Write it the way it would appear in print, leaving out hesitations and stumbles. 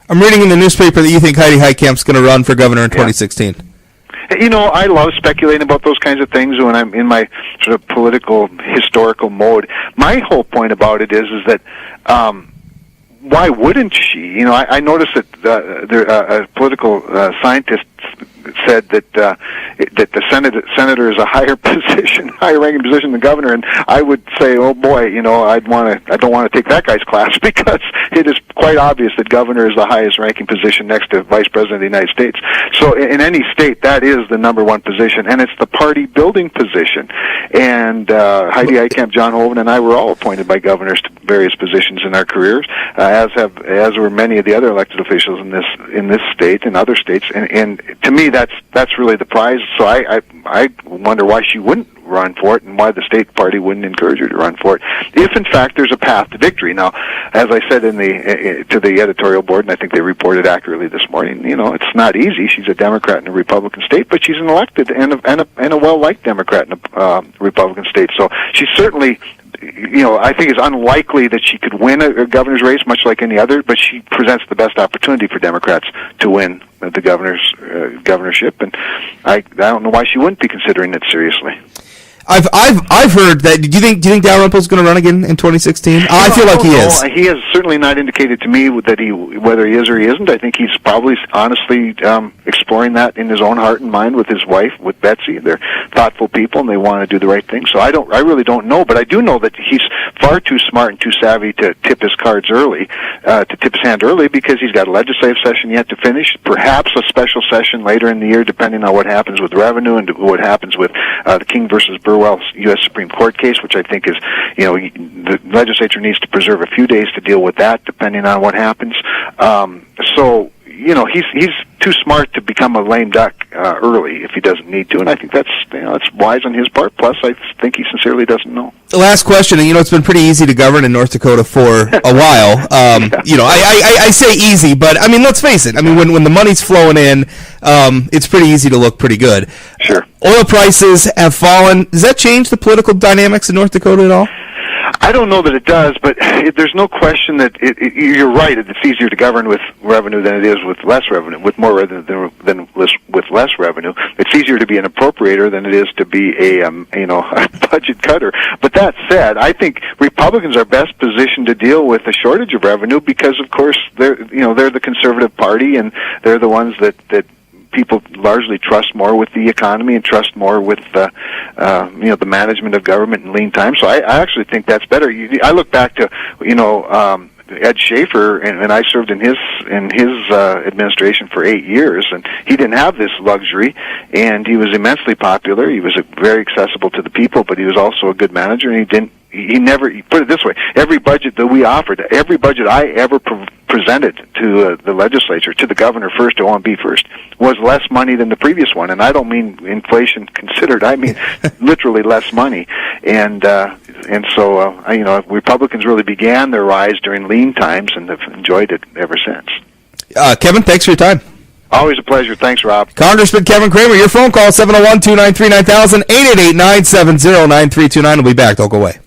I'm reading in the newspaper that you think Heidi Heitkamp's going to run for governor in 2016. I love speculating about those kinds of things when I'm in my sort of political, historical mode. My whole point about it is that why wouldn't she? I noticed that a political scientist said that the senator is a higher ranking position than governor, and I would say, oh boy, I don't want to take that guy's class because it is quite obvious that governor is the highest ranking position next to vice president of the United States. So in any state, that is the number one position, and it's the party building position. And Heidi Heitkamp, John Hoeven, and I were all appointed by governors to various positions in our careers, as were many of the other elected officials in this state and other states. And to me, that's really the prize. So I wonder why she wouldn't run for it, and why the state party wouldn't encourage her to run for it, if in fact there's a path to victory. Now, as I said to the editorial board, and I think they reported accurately this morning, it's not easy. She's a Democrat in a Republican state, but she's an elected and a well-liked Democrat in a Republican state. So she's certainly, I think it's unlikely that she could win a governor's race, much like any other, but she presents the best opportunity for Democrats to win the governorship, and I don't know why she wouldn't be considering it seriously. I've heard that. Do you think Dalrymple's going to run again in 2016? I feel like he is. He has certainly not indicated to me whether he is or he isn't. I think he's probably honestly exploring that in his own heart and mind with his wife, with Betsy. They're thoughtful people and they want to do the right thing. So I really don't know, but I do know that he's far too smart and too savvy to tip his cards early, to tip his hand early, because he's got a legislative session yet to finish, perhaps a special session later in the year, depending on what happens with revenue and what happens with the King versus Burwell's U.S. Supreme Court case, which I think is, the legislature needs to preserve a few days to deal with that, depending on what happens. So, he's too smart to become a lame duck early if he doesn't need to, and I think that's wise on his part. Plus, I think he sincerely doesn't know. The last question, and it's been pretty easy to govern in North Dakota for a while. I say easy, but let's face it. When the money's flowing in, it's pretty easy to look pretty good. Sure. Oil prices have fallen. Does that change the political dynamics in North Dakota at all? I don't know that it does, but there's no question that you're right. It's easier to govern with revenue than it is with less revenue, with more revenue than with less revenue. It's easier to be an appropriator than it is to be a budget cutter. But that said, I think Republicans are best positioned to deal with the shortage of revenue because, of course, they're the conservative party, and they're the ones that people largely trust more with the economy and trust more with the management of government in lean times. So I actually think that's better. I look back to Ed Schaefer, and I served in his administration for 8 years, and he didn't have this luxury, and he was immensely popular. He was very accessible to the people, but he was also a good manager, and he never put it this way. Every budget that we offered, every budget I ever presented to the legislature, to the governor first, to OMB first, was less money than the previous one. And I don't mean inflation considered. I mean literally less money. And so Republicans really began their rise during lean times and have enjoyed it ever since. Kevin, thanks for your time. Always a pleasure. Thanks, Rob. Congressman Kevin Cramer, your phone call, 701-293-9000, 888-970-9329. We'll be back. Don't go away.